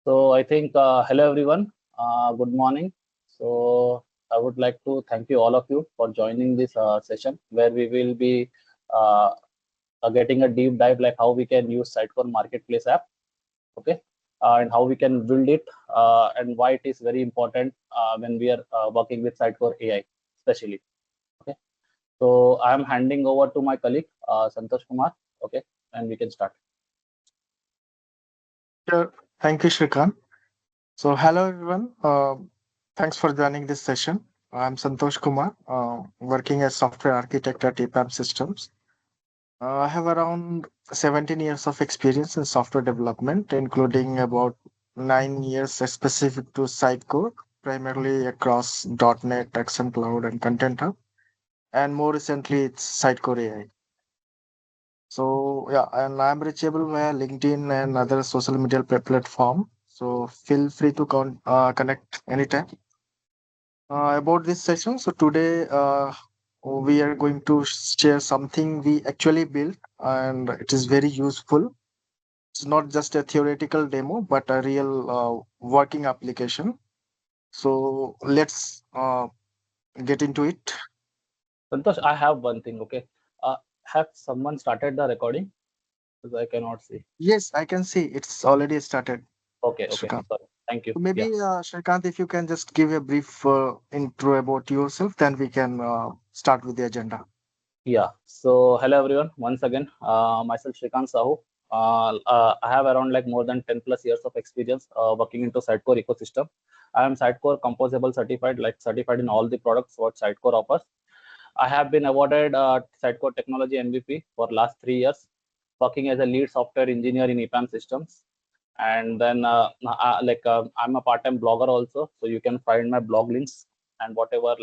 So I think hello everyone. Good morning. So I would like to thank you all of you for joining this session where we will be uh, getting a deep dive like how we can use Sitecore Marketplace app, okay, and how we can build it and why it is very important when we are working with Sitecore AI, especially. Okay. So I am handing over to my colleague Santosh Kumar. Okay, and we can start. Sure. Thank you, Shrikant. So, hello everyone. Thanks for joining this session. I'm Santosh Kumar, working as software architect at EPAM Systems. I have around 17 years of experience in software development, including about 9 years specific to Sitecore, primarily across .NET, Action Cloud, and Content Hub. And more recently, it's Sitecore AI. So yeah, and I'm reachable via LinkedIn and other social media platform. So feel free to connect anytime. About this session, so today we are going to share something we actually built, and it is very useful. It's not just a theoretical demo, but a real working application. So let's get into it. Santosh, I have one thing. Okay, have someone started the recording? Because I cannot see. Yes, I can see it's already started, Okay, okay. Shrikant. Sorry. Thank you. So Yeah. maybe, Shrikant, if you can just give a brief intro about yourself, then we can start with the agenda. Yeah. So hello everyone. Once again, myself Shrikant Sahu. I have around like more than 10 plus years of experience working into Sitecore ecosystem. I am Sitecore composable certified, like certified in all the products what Sitecore offers. I have been awarded Sitecore Technology MVP for last 3 years, working as a lead software engineer in EPAM systems. And then I'm a part-time blogger also, so you can find my blog links and whatever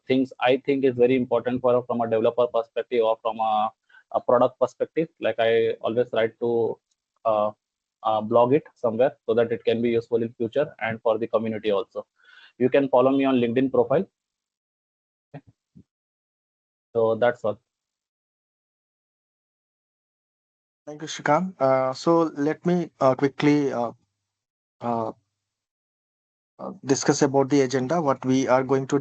things I think is very important for from a developer perspective or from a product perspective. Like I always try to uh, blog it somewhere so that it can be useful in future and for the community also. You can follow me on LinkedIn profile. So that's all. Thank you, Shrikant. So let me quickly uh, discuss about the agenda, what we are going to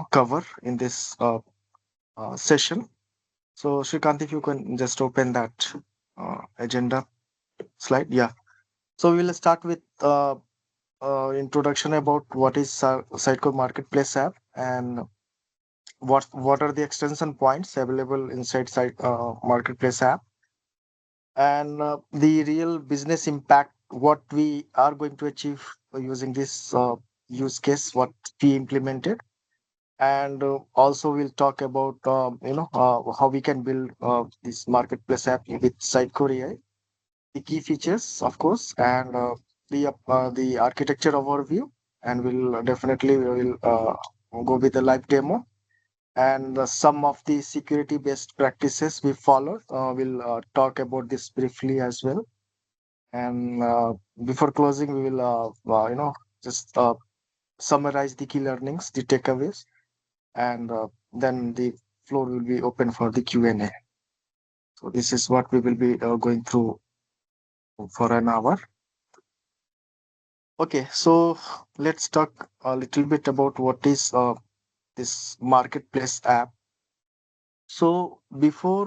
cover in this session. So, Shrikant, if you can just open that agenda slide. Yeah. So we will start with introduction about what is Sitecore Marketplace app and what are the extension points available inside site Marketplace app, and the real business impact, what we are going to achieve using this use case, what we implemented. And also we'll talk about how we can build this marketplace app with Sitecore AI, the key features, of course, and the architecture overview. And we'll definitely we will go with the live demo, and some of the security best practices we follow. We'll talk about this briefly as well. And before closing, we will just summarize the key learnings, the takeaways, and then the floor will be open for the Q&A. So this is what we will be going through for an hour. Okay, so let's talk a little bit about what is this marketplace app. So before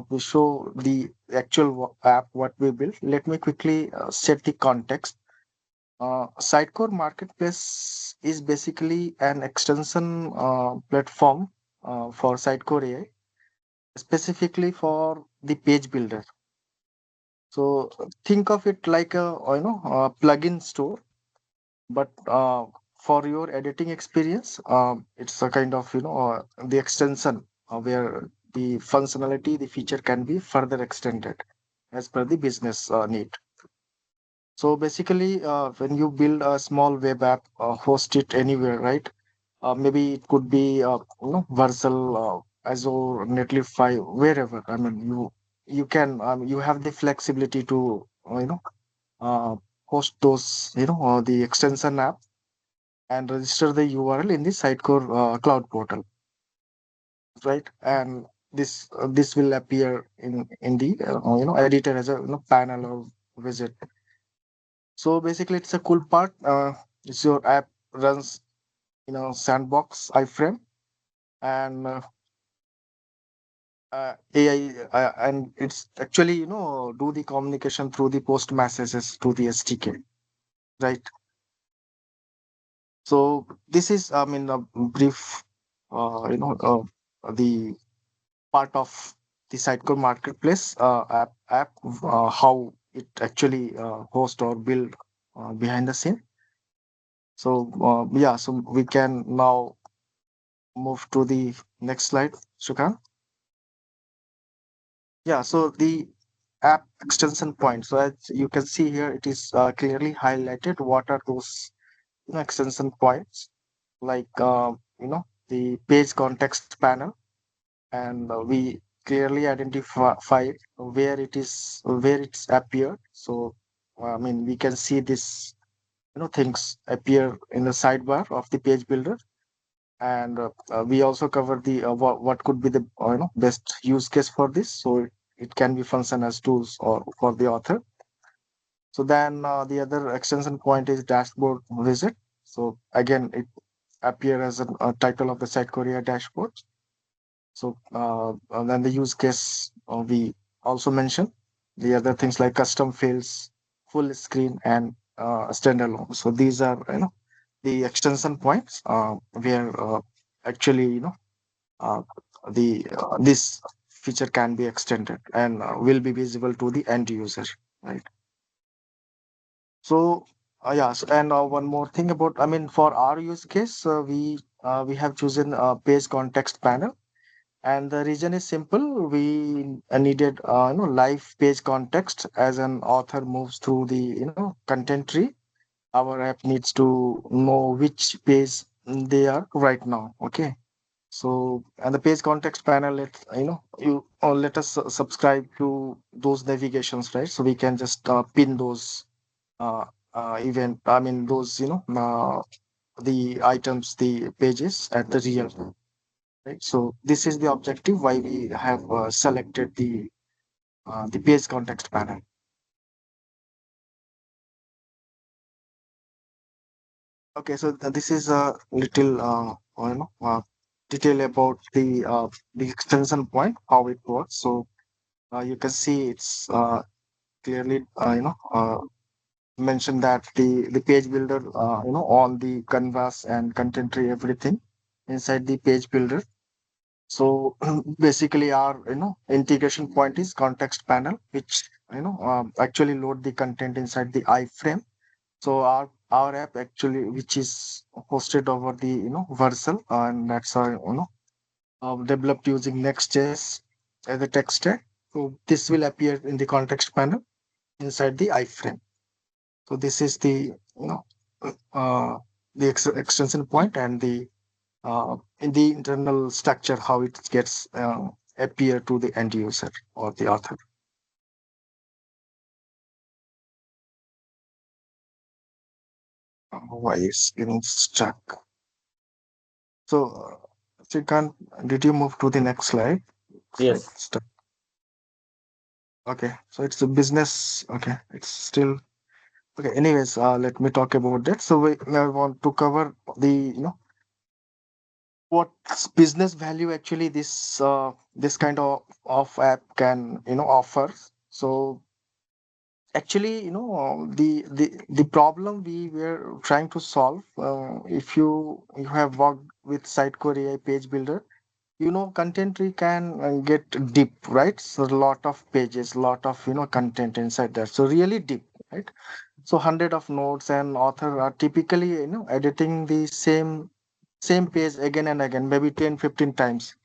we show the actual app what we built, let me quickly set the context. Sitecore Marketplace is basically an extension platform for Sitecore AI, specifically for the page builder. So think of it like a plugin store, but for your editing experience, it's a kind of the extension where the functionality, the feature can be further extended as per the business need. So basically, when you build a small web app, host it anywhere, right? Maybe it could be Vercel, Azure, Netlify, wherever. I mean, you can you have the flexibility to uh, host those the extension app and register the URL in the Sitecore cloud portal, right? And this will appear in the editor as a panel or widget. So basically, it's a cool part. It's your app runs in a sandbox iframe, and AI, and it's actually do the communication through the post messages to the SDK, right? So this is, I mean, a brief, the part of the Sitecore Marketplace app, how it actually host or build behind the scene. So yeah, so we can now move to the next slide, Shrikant. Yeah, so the app extension point. So as you can see here, it is clearly highlighted. What are those extension points? Like the page context panel, and we clearly identify where it's appeared. So I mean, we can see this things appear in the sidebar of the page builder, and we also cover the what could be the best use case for this. So it can be function as tools or for the author. So then the other extension point is dashboard visit. So again, it appear as a title of the site Korea dashboard. So and then the use case we also mentioned the other things like custom fields, full screen, and standalone. So these are the extension points where actually uh, the this feature can be extended and will be visible to the end user, right? So yes, and one more thing about, I mean, for our use case, we have chosen a page context panel, and the reason is simple. We needed live page context as an author moves through the content tree. Our app needs to know which page they are right now. Okay. So, and the page context panel, you let us subscribe to those navigations, right? So we can just pin those uh, event, I mean, those, the items, the pages at the real time, right? So this is the objective why we have selected the page context panel. Okay, so this is a little, detail about the extension point, how it works. So you can see it's clearly, mentioned that the page builder, on the canvas and content tree, everything inside the page builder. So basically, our integration point is context panel, which actually load the content inside the iframe. So our app actually, which is hosted over the Vercel, and that's our developed using Next.js as a tech stack. So this will appear in the context panel inside the iframe. So this is uh, the extension point and the in the internal structure how it gets appear to the end user or the author. Why is getting stuck? So, Shrikant, did you move to the next slide? Looks like Yes. it's stuck. Okay, so it's a business. Okay, it's still okay. Anyways, let me talk about that. So we want to cover the what's business value actually this kind of app can offer. So actually, the problem we were trying to solve, if you have worked with Sitecore AI page builder, content tree can get deep, right? So a lot of pages, lot of content inside there, so really deep, right? So hundred of nodes, and author are typically editing the same page again and again, maybe 10, 15 times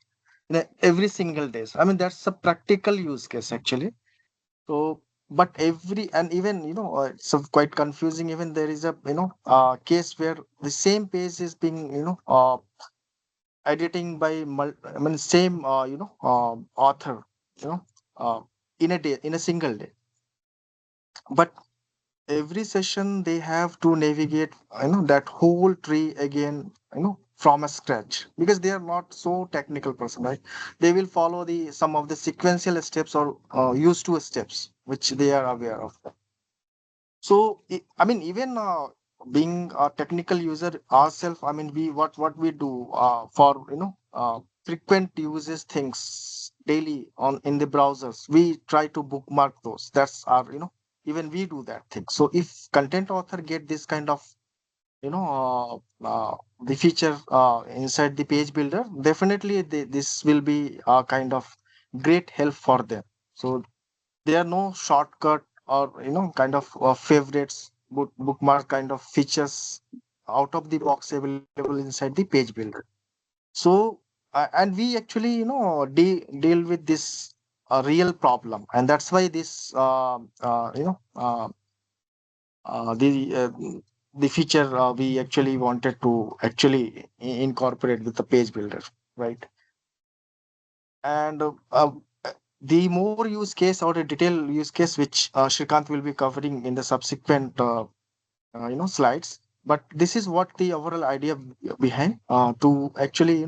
every single days. I mean, that's a practical use case actually. So, but every, and even it's quite confusing. Even there is a case where the same page is being editing by I mean same author, you know uh, in a day, in a single day. But every session they have to navigate that whole tree again, from a scratch, because they are not so technical person, right? They will follow the some of the sequential steps or used to steps which they are aware of. So I mean, even being a technical user ourselves, I mean, we what we do for frequent uses things daily on in the browsers, we try to bookmark those. That's our even we do that thing. So if content author get this kind of the feature inside the page builder, definitely this will be a kind of great help for them. So there are no shortcut or kind of favorites bookmark kind of features out of the box available inside the page builder. So and we actually deal with this real problem, and that's why this the feature we actually wanted to actually incorporate with the page builder, right? And the more use case or a detailed use case which Shrikant will be covering in the subsequent slides. But this is what the overall idea behind to actually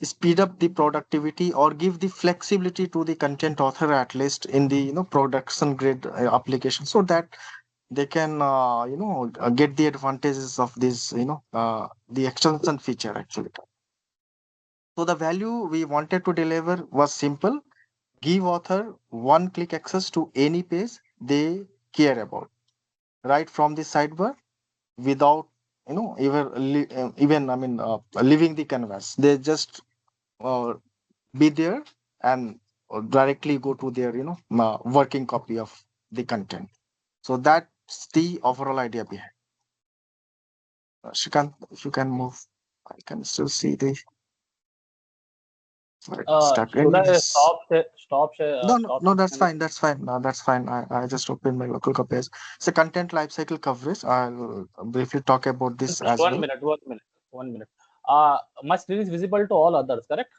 speed up the productivity or give the flexibility to the content author, at least in the production grade application, so that they can get the advantages of this the extension feature actually. So the value we wanted to deliver was simple: give author one click access to any page they care about, right from the sidebar, without even leaving the canvas. They just uh, be there and directly go to their working copy of the content. So that's the overall idea behind. Shrikant, if you can move, I can still see the slide stuck. Should I Anyways, stop no, that's sharing? fine. That's fine. No, that's fine. I just opened my local copies. So content lifecycle coverage. I'll briefly talk about this Santosh, as one well. minute, 1 minute, 1 minute. My screen is visible to all others, correct?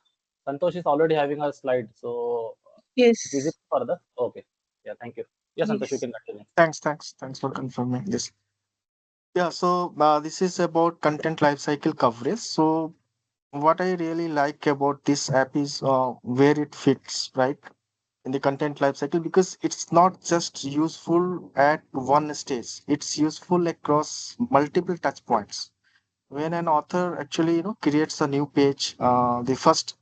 Santosh is already having a slide, so it's Yes, visible for others. Okay. Yeah, thank you. Yeah, Santosh, you yes. can continue. Thanks for confirming this. Yeah, so this is about content lifecycle coverage. So what I really like about this app is where it fits, right, in the content lifecycle, because it's not just useful at one stage. It's useful across multiple touch points. When an author actually creates a new page, the first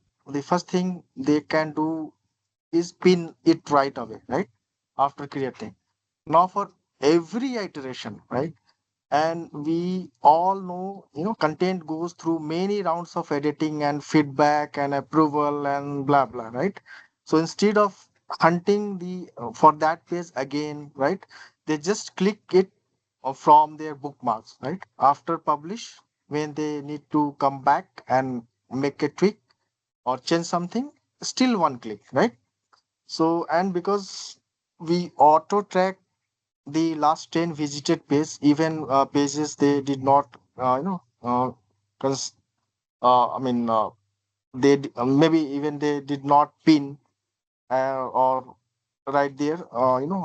thing they can do is pin it right away, right, after creating. Now for every iteration, right, and we all know content goes through many rounds of editing and feedback and approval and blah blah, right? So instead of hunting the for that page again, right, they just click it from their bookmarks, right, after publish. When they need to come back and make a tweak or change something, still one click, right? So and because we auto track the last 10 visited page, even pages they did not, cons- maybe even they did not pin or right there,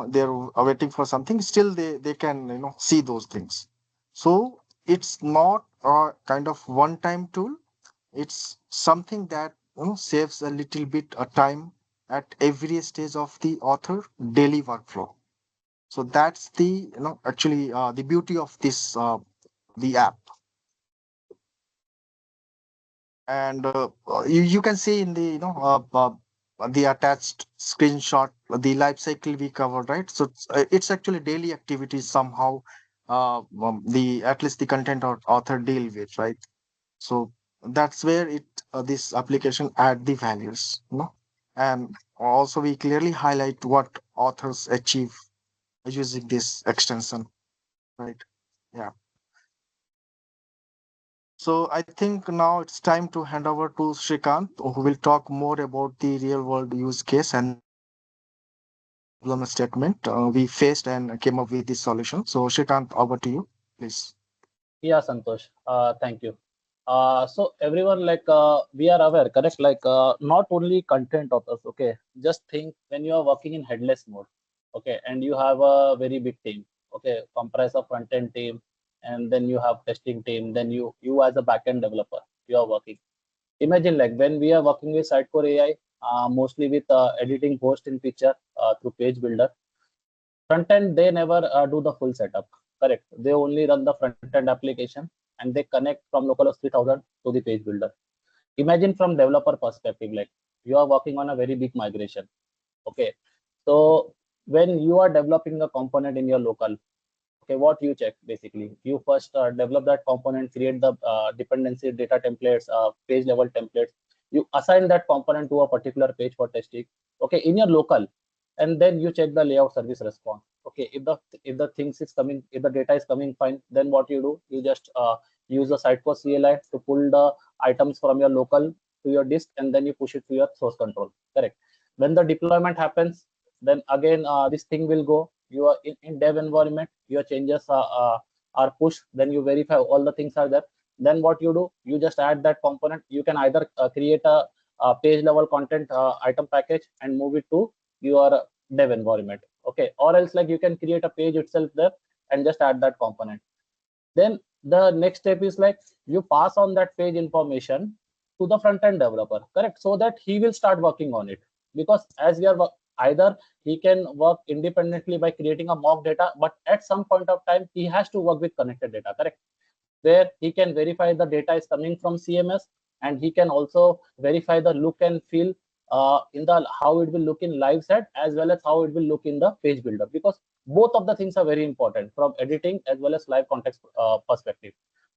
they're waiting for something, still they can, see those things. So it's not a kind of one time tool. It's something that, saves a little bit of time at every stage of the author daily workflow. So that's the actually the beauty of this the app. And you can see in the the attached screenshot the life cycle we covered, right? So it's actually daily activities somehow, the at least the content or author deal with, right? So that's where it this application add the values, and also we clearly highlight what authors achieve using this extension, right? Yeah. So I think now it's time to hand over to Shrikant, who will talk more about the real world use case and the problem statement we faced and came up with this solution. So Shrikant, over to you, please. Yeah, Santosh. Thank you. So everyone, like, we are aware, correct? Like, not only content authors, okay? Just think when you are working in headless mode, okay, and you have a very big team, okay, comprised of front-end team, and then you have testing team, then you as a back-end developer, you are working. Imagine like when we are working with Sitecore AI, mostly with editing post in picture through page builder. front end, they never do the full setup, correct? They only run the front end application and they connect from localhost 3000 to the page builder. Imagine from developer perspective, like you are working on a very big migration. Okay, so when you are developing a component in your local, okay, what you check basically, you first develop that component, create the dependency data templates, page level templates. You assign that component to a particular page for testing, okay, in your local, and then you check the layout service response. Okay, if the things is coming, if the data is coming fine, then what you do, you just use the Sitecore CLI to pull the items from your local to your disk, and then you push it to your source control, correct? When the deployment happens, then again this thing will go, you are in dev environment, your changes are pushed, then you verify all the things are there. Then what you do, you just add that component. You can either create a page level content item package and move it to your dev environment, okay, or else like you can create a page itself there and just add that component. Then the next step is like you pass on that page information to the front end developer, correct, so that he will start working on it. Because as we are either he can work independently by creating a mock data, but at some point of time he has to work with connected data, correct, where he can verify the data is coming from CMS, and he can also verify the look and feel in the how it will look in live set as well as how it will look in the page builder, because both of the things are very important from editing as well as live context perspective.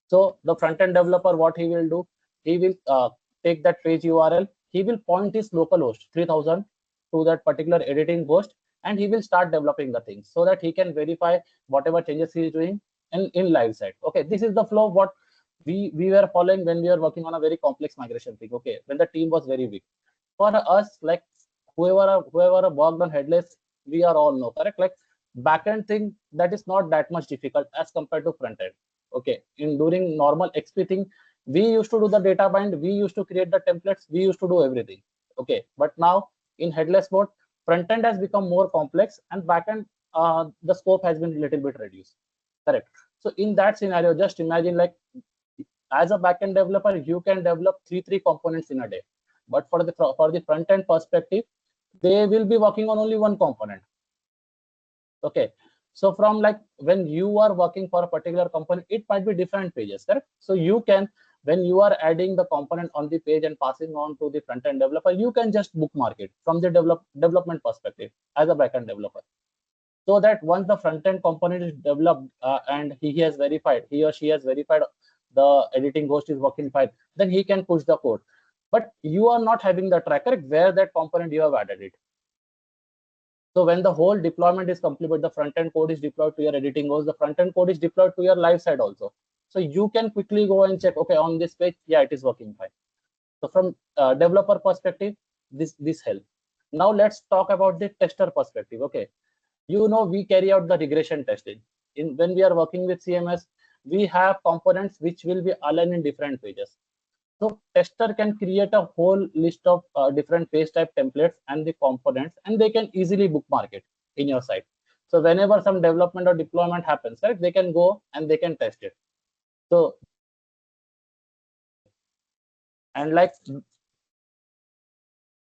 So the front end developer, what he will do, he will take that page URL, he will point his local host 3000 to that particular editing host, and he will start developing the things so that he can verify whatever changes he is doing in live site. Okay, this is the flow what we were following when we were working on a very complex migration thing. Okay, when the team was very big. For us, like whoever worked on headless, we are all know, correct? Like backend thing, that is not that much difficult as compared to front end. Okay, in during normal XP thing, we used to do the data bind, we used to create the templates, we used to do everything. Okay, but now in headless mode, front end has become more complex and backend the scope has been a little bit reduced, correct? So in that scenario, just imagine like as a backend developer, you can develop three components in a day. But for the front end perspective, they will be working on only one component. Okay. So from like when you are working for a particular component, it might be different pages, correct? So you can, when you are adding the component on the page and passing on to the front end developer, you can just bookmark it from the development perspective as a backend developer, so that once the front end component is developed and he has verified, he or she has verified the editing host is working fine, then he can push the code. But you are not having the tracker where that component you have added it. So when the whole deployment is completed, the front end code is deployed to your editing host, the front end code is deployed to your live side also. So you can quickly go and check, okay, on this page, yeah, it is working fine. So from developer perspective, this helps. Now let's talk about the tester perspective. Okay, we carry out the regression testing. In when we are working with CMS, we have components which will be aligned in different pages. So tester can create a whole list of different page type templates and the components, and they can easily bookmark it in your site. So whenever some development or deployment happens, right, they can go and they can test it. So and like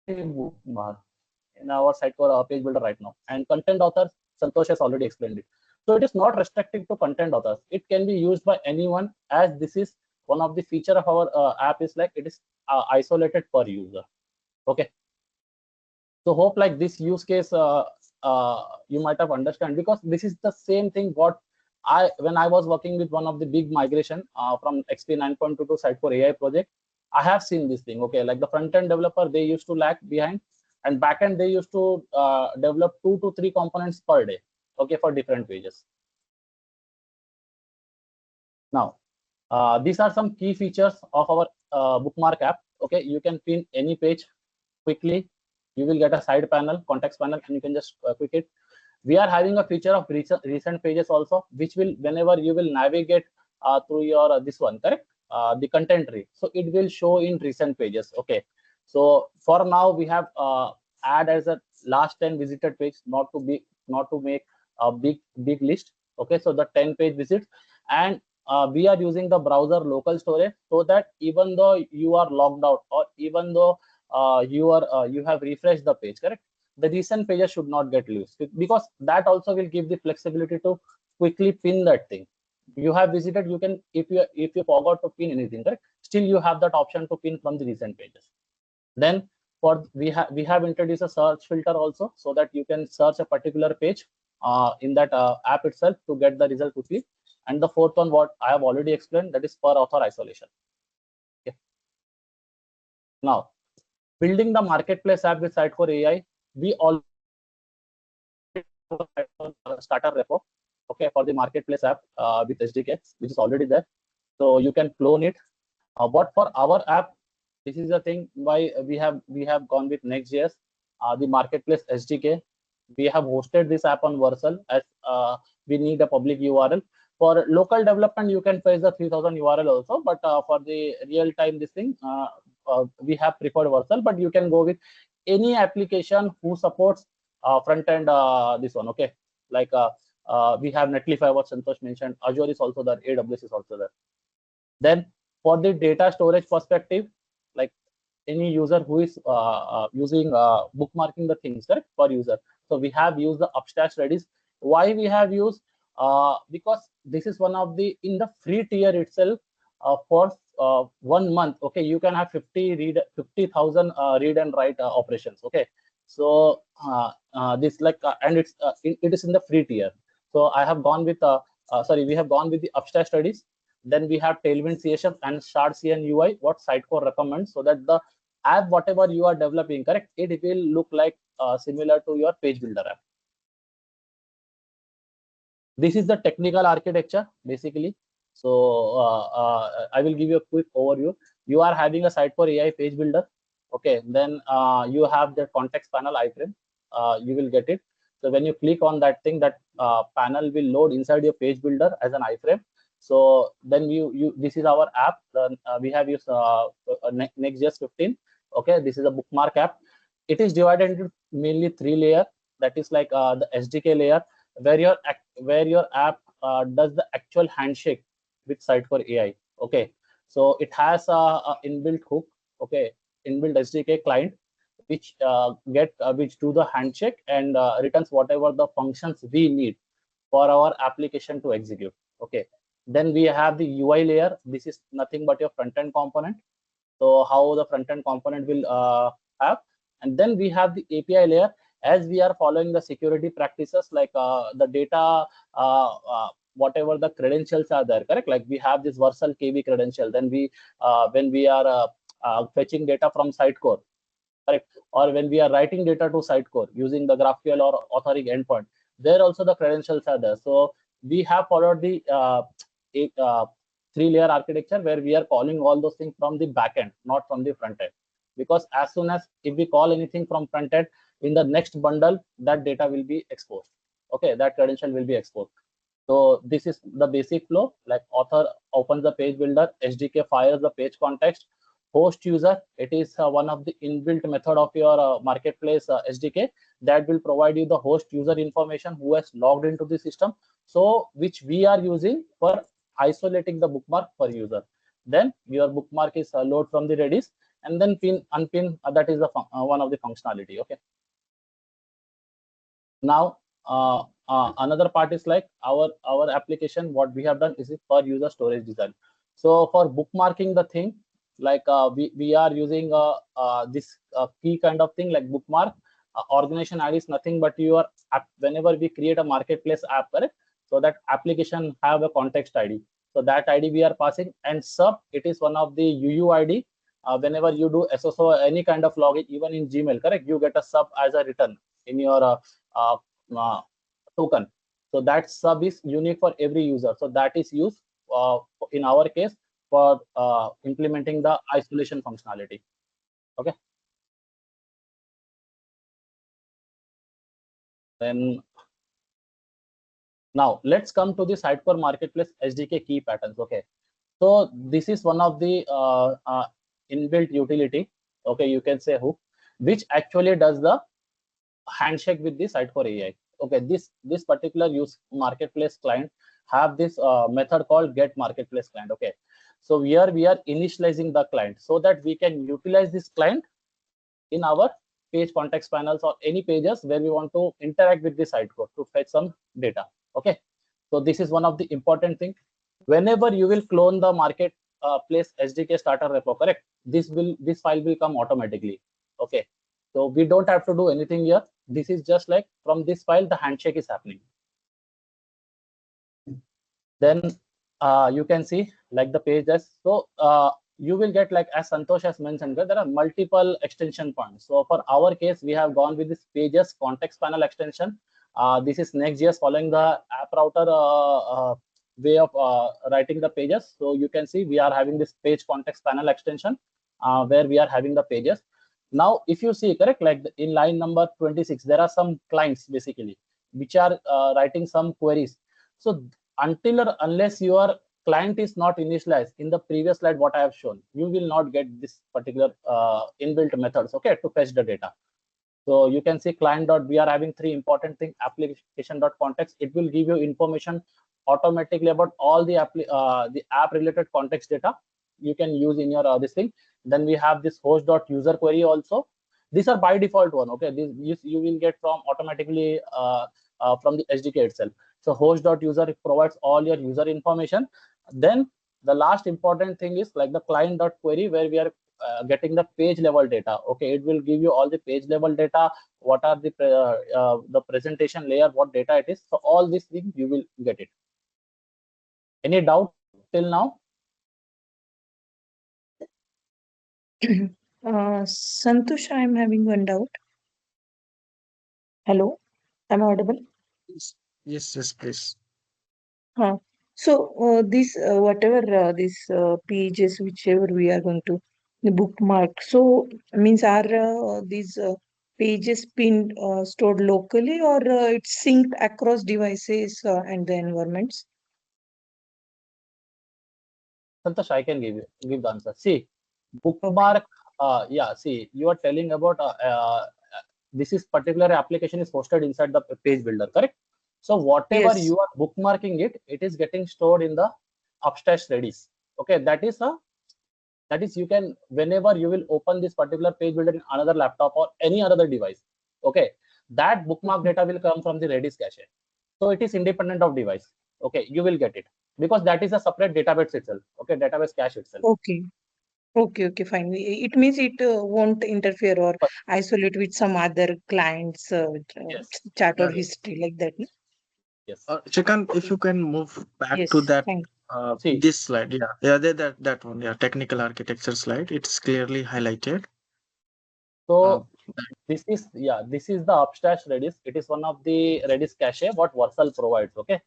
bookmark in our site for our page builder right now, and content authors, Santosh has already explained it. So it is not restricted to content authors, it can be used by anyone, as this is one of the feature of our app is like it is isolated per user. Okay, so hope like this use case you might have understand, because this is the same thing what I when I was working with one of the big migration from XP 9.2 to Sitecore AI project, I have seen this thing. Okay, like the front end developer, they used to lag behind, and back end they used to develop 2 to 3 components per day, okay, for different pages. Now these are some key features of our bookmark app. Okay, you can pin any page quickly. You will get a side panel, context panel, and you can just click it. We are having a feature of recent pages also, which will, whenever you will navigate through your this one, correct, the content tree, so it will show in recent pages. Okay, so for now we have add as a last 10 visited page, not to make a big list. Okay, so the 10 page visits, and we are using the browser local storage, so that even though you are logged out, or even though you have refreshed the page, correct, the recent pages should not get loose, because that also will give the flexibility to quickly pin that thing. You have visited, you can, if you forgot to pin anything, correct, still you have that option to pin from the recent pages. Then for we have introduced a search filter also, so that you can search a particular page in that app itself to get the result quickly. And the fourth one, what I have already explained, that is per author isolation. Okay. Now, building the marketplace app with Sitecore AI, we already starter repo, okay, for the marketplace app with SDK, which is already there. So you can clone it. But for our app, this is the thing why we have gone with Next.js, the marketplace SDK. We have hosted this app on Vercel, as we need a public URL. For local development, you can face the 3000 URL also, but for the real time this thing, we have preferred Vercel. But you can go with any application who supports front end, this one, okay. Like we have Netlify, what Santosh mentioned. Azure is also there, AWS is also there. Then for the data storage perspective, like any user who is using bookmarking the things, correct, per user. So we have used the Upstash Redis. Why we have used? Because this is one of the, in the free tier itself, for 1 month, okay, you can have 50,000 read and write operations, okay. So this like and it is in the free tier. So I have gone with we have gone with the Upstash Redis. Then we have Tailwind CSS and Shard CN UI, what Sitecore recommends, so that the app, whatever you are developing, correct, it will look like similar to your page builder app. This is the technical architecture, basically. So I will give you a quick overview. You are having a Sitecore AI page builder, okay. Then you have the context panel iframe. You will get it. So when you click on that thing, that panel will load inside your page builder as an iframe. So then this is our app. We have used Next.js 15. Okay, this is a bookmark app. It is divided into mainly 3 layers. That is like the SDK layer, where your app does the actual handshake with Sitecore AI. Okay, so it has a inbuilt hook. Okay, inbuilt SDK client, which do the handshake and returns whatever the functions we need for our application to execute. Okay, then we have the UI layer. This is nothing but your front end component. So how the front end component will have. And then we have the API layer, as we are following the security practices, like the data, whatever the credentials are there, correct, like we have this Vercel KB credential. Then when we are fetching data from Sitecore, correct, or when we are writing data to Sitecore using the GraphQL or authoring endpoint, there also the credentials are there. So we have followed the 3-layer architecture, where we are calling all those things from the back end, not from the front end. Because as soon as if we call anything from front end, in the next bundle, that data will be exposed. Okay, that credential will be exposed. So this is the basic flow. Like author opens the page builder, SDK fires the page context, host user, it is one of the inbuilt method of your marketplace SDK, that will provide you the host user information who has logged into the system, so which we are using for isolating the bookmark per user. Then your bookmark is load from the Redis, and then unpin, that is the one of the functionality. Okay, now another part is like our application, what we have done is per user storage design. So for bookmarking the thing, like we are using this key kind of thing, like bookmark organization ID is nothing but your app. Whenever we create a marketplace app, correct, so that application have a context ID, so that ID we are passing. And sub, it is one of the UUID. Whenever you do SSO, any kind of login, even in Gmail, correct, you get a sub as a return in your token. So that sub is unique for every user. So that is used in our case for implementing the isolation functionality. Okay. Then now let's come to the Sitecore Marketplace SDK key patterns. Okay. So this is one of the inbuilt utility. Okay, you can say hook, which actually does the handshake with the Sitecore AI. Okay, this particular use marketplace client have this method called get marketplace client. Okay, so here we are initializing the client so that we can utilize this client in our page context panels or any pages where we want to interact with the Sitecore to fetch some data. Okay, so this is one of the important thing. Whenever you will clone the market place SDK starter repo, correct? This file will come automatically. Okay, so we don't have to do anything here. This is just like from this file the handshake is happening. Then you can see like the pages. So you will get, like as Santosh has mentioned, there are multiple extension points. So for our case, we have gone with this pages context panel extension. This is Next.js following the app router way of writing the pages. So you can see we are having this page context panel extension where we are having the pages. Now, if you see, correct, like in line number 26, there are some clients basically which are writing some queries. So until or unless your client is not initialized in the previous slide what I have shown, you will not get this particular inbuilt methods, okay, to fetch the data. So you can see client dot, we are having three important things: application dot context. It will give you information automatically about all the app related context data you can use in your this thing. Then we have this host dot user query also. These are by default one, okay. This you will get from automatically from the SDK itself. So host dot user provides all your user information. Then the last important thing is like the client dot query, where we are getting the page level data. Okay, it will give you all the page level data, what are the presentation layer, what data it is. So all these things you will get it. Any doubt till now? Santosh, I'm having one doubt. Hello, am I audible? Yes, please. Huh. So, this whatever these pages, whichever we are going to the bookmark. So, means are these pages pinned stored locally, or it's synced across devices and the environments? Santosh, I can give the answer. See, Okay. bookmark. Yeah, see, you are telling about this is particular application is hosted inside the page builder, correct? So whatever Yes. you are bookmarking it, it is getting stored in the upstash Redis. Okay, that is you can, whenever you will open this particular page builder in another laptop or any other device. Okay, that bookmark Okay. data will come from the Redis cache. So it is independent of device. Okay, you will get it because that is a separate database itself. Okay, database cache itself. Okay. Okay, fine. It means it won't interfere or But isolate with some other clients' yes, chat or Yeah. history like that. No? yes. Shrikant, if you can move back to Yes, that fine. See, this slide, that one, yeah, technical architecture slide. It's clearly highlighted. Uh, so this is the upstash Redis. It is one of the Redis cache what Vercel provides. Okay,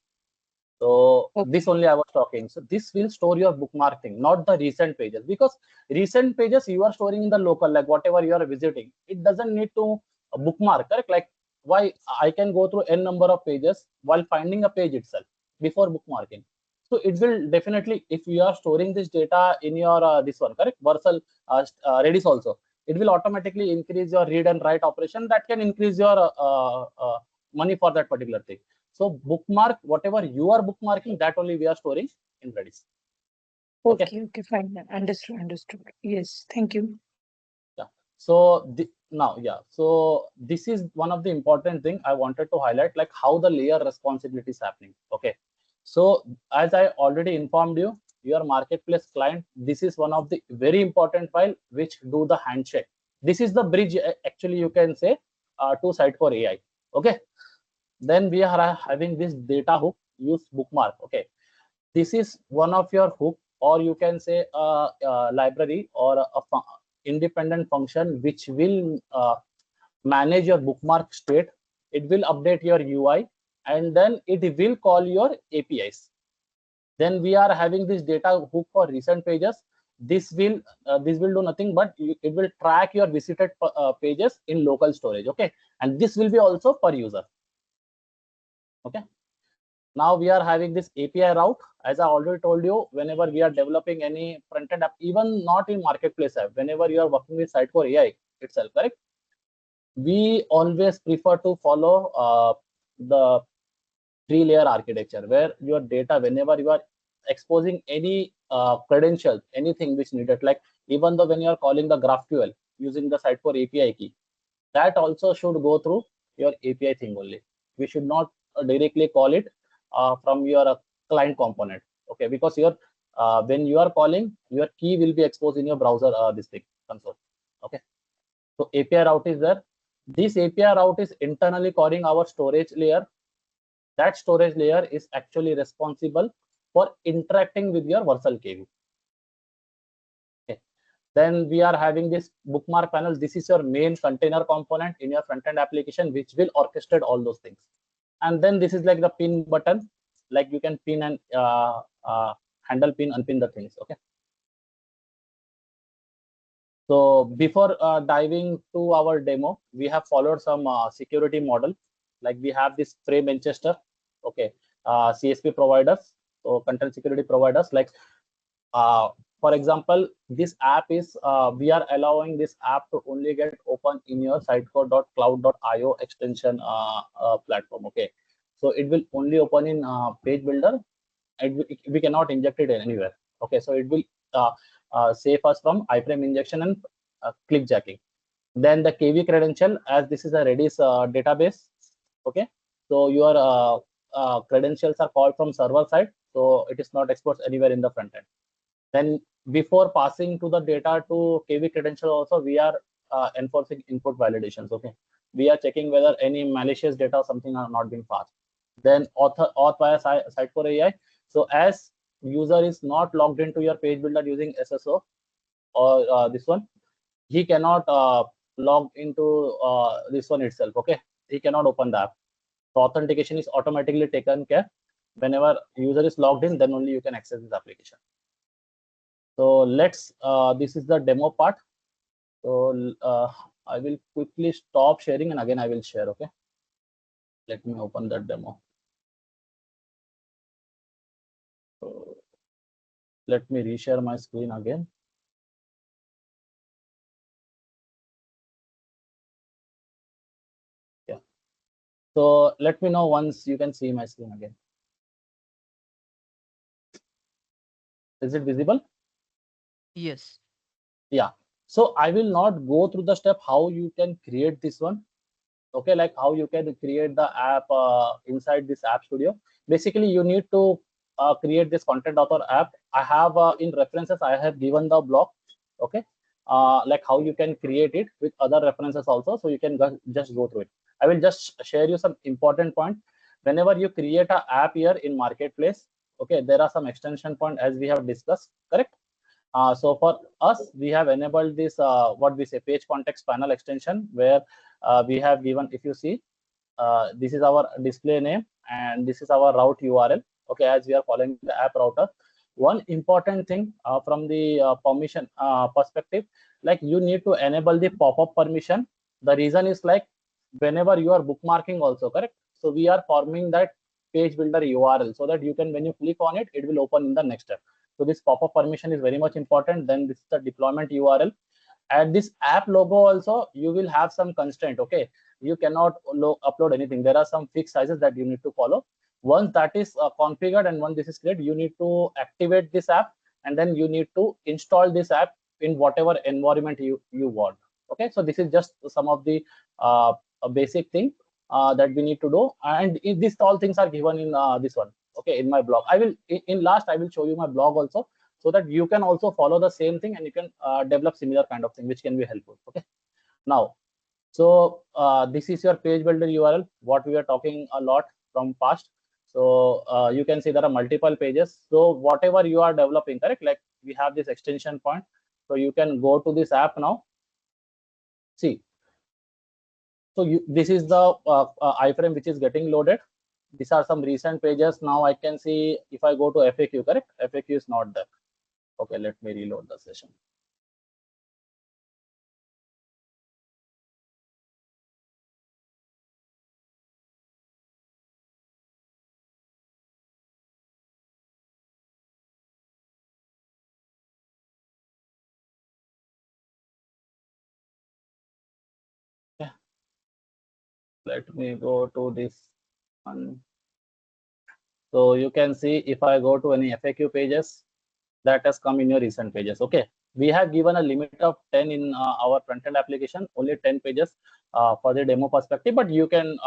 so this Okay. only I was talking. So this will store your bookmark thing, not the recent pages, because recent pages you are storing in the local, like whatever you are visiting. It doesn't need to bookmark, correct? Like why I can go through n number of pages while finding a page itself before bookmarking. So it will definitely, if you are storing this data in your this one, correct, Vercel Redis also, it will automatically increase your read and write operation. That can increase your money for that particular thing. So bookmark whatever you are bookmarking, that only we are storing in Redis. Okay. Okay, fine. Understood. Yes, thank you. Yeah. So now, yeah. So this is one of the important thing I wanted to highlight, like how the layer responsibility is happening. Okay. So as I already informed you, your marketplace client, this is one of the very important file which do the handshake. This is the bridge, actually you can say, to Sitecore AI. Okay. Then we are having this data hook use bookmark. Okay, this is one of your hook, or you can say a library or independent function which will manage your bookmark state. It will update your UI, and then it will call your APIs. Then we are having this data hook for recent pages. This will do nothing but it will track your visited pages in local storage. Okay, and this will be also per user. Okay, now we are having this API route. As I already told you, whenever we are developing any front-end app, even not in marketplace app, whenever you are working with Sitecore AI itself, correct? We always prefer to follow the three-layer architecture, where your data, whenever you are exposing any credentials, anything which needed, like even though when you are calling the GraphQL using the Sitecore API key, that also should go through your API thing only. We should not directly call it from your client component. Okay, because your when you are calling, your key will be exposed in your browser this thing console. Okay, so API route is there. This API route is internally calling our storage layer. That storage layer is actually responsible for interacting with your Versal KV. Okay. Then we are having this bookmark panel. This is your main container component in your front-end application, which will orchestrate all those things. And then this is like the pin button, like you can pin and handle pin, unpin the things. Okay. So before diving to our demo, we have followed some security model. Like we have this Frame Manchester, okay, CSP providers, so content security providers. Like for example, this app is we are allowing this app to only get open in your sitecore.cloud.io extension platform. Okay, so it will only open in Page Builder. We cannot inject it anywhere. Okay, so it will save us from iframe injection and click jacking. Then the KV credential, as this is a Redis database. Okay, so your credentials are called from server side, so it is not exposed anywhere in the front end. Then before passing to the data to KV credential also, we are enforcing input validations. Okay, we are checking whether any malicious data or something are not being passed. Then auth via Sitecore AI. So as user is not logged into your page builder using SSO or this one, he cannot log into this one itself. Okay, he cannot open the app. So authentication is automatically taken care. Whenever user is logged in, then only you can access this application. So let's this is the demo part. So I will quickly stop sharing and again I will share. Okay, let me open that demo. So let me reshare my screen again. Yeah, so let me know once you can see my screen again. Is it visible? Yes. Yeah, so I will not go through the step how you can create this one. Okay, like how you can create the app inside this app studio. Basically you need to create this content author app. I have in references I have given the blog. Okay, like how you can create it with other references also, so you can just go through it. I will just share you some important point. Whenever you create an app here in marketplace, okay, there are some extension point as we have discussed, correct? So for us, we have enabled this what we say page context panel extension, where we have given, if you see, this is our display name and this is our route URL. Okay, as we are following the app router. One important thing from the permission perspective, like you need to enable the pop-up permission. The reason is like whenever you are bookmarking also, correct? So we are forming that page builder URL so that you can, when you click on it, it will open in the next step. So this pop-up permission is very much important. Then this is the deployment URL. At this app logo also, you will have some constraint. Okay, you cannot upload anything. There are some fixed sizes that you need to follow. Once that is configured and once this is created, you need to activate this app and then you need to install this app in whatever environment you want. Okay, so this is just some of the basic thing that we need to do, and these all things are given in this one. Okay, in my blog. I will in last I will show you my blog also, so that you can also follow the same thing and you can develop similar kind of thing, which can be helpful. Okay, now, so this is your page builder URL, what we are talking a lot from past. So you can see there are multiple pages. So whatever you are developing, correct, like we have this extension point, so you can go to this app now. See, so this is the iframe which is getting loaded. These are some recent pages. Now I can see if I go to FAQ, correct, FAQ is not there. Okay, let me reload the session. Yeah. Let me go to this one. So you can see if I go to any FAQ pages, that has come in your recent pages. Okay, we have given a limit of 10 in our front end application, only 10 pages for the demo perspective, but you can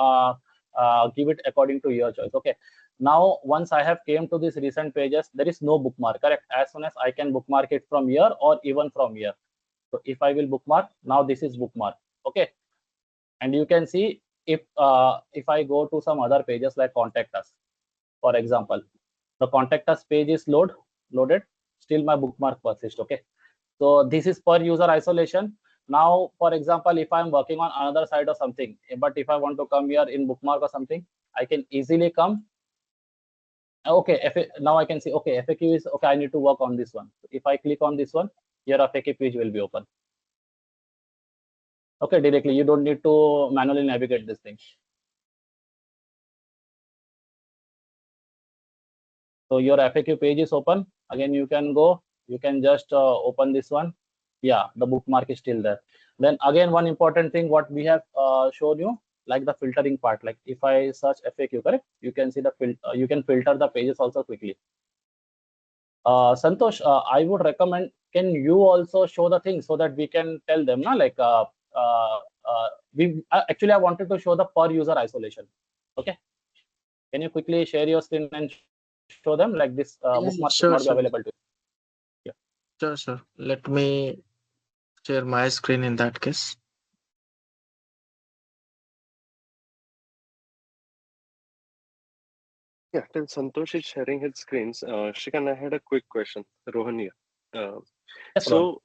give it according to your choice. Okay, now once I have came to these recent pages, there is no bookmark, correct? As soon as I can bookmark it from here or even from here. So if I will bookmark, now this is bookmark. Okay, and you can see if I go to some other pages like contact us, for example, the contact us page is loaded, still my bookmark persists. Okay, so this is per user isolation. Now, for example, if I'm working on another side or something, but if I want to come here in bookmark or something, I can easily come. Okay, now I can see, okay, FAQ is okay, I need to work on this one. If I click on this one, your FAQ page will be open. Okay, directly, you don't need to manually navigate this thing. So your FAQ page is open. Again, you can go, you can just open this one. Yeah, the bookmark is still there. Then again, one important thing what we have shown you, like the filtering part. Like if I search FAQ, correct, you can see the you can filter the pages also quickly. Santosh, I would recommend, can you also show the thing so that we can tell them, na, like we actually I wanted to show the per user isolation. Okay, can you quickly share your screen and show them, like this bookmark should not be Yeah, available to sure, you? sure, Yeah. sure, sure. Let me share my screen in that case. Yeah, till Santosh is sharing his screens, Shrikant, I had a quick question. Rohan here. Uh, Yes, Ron.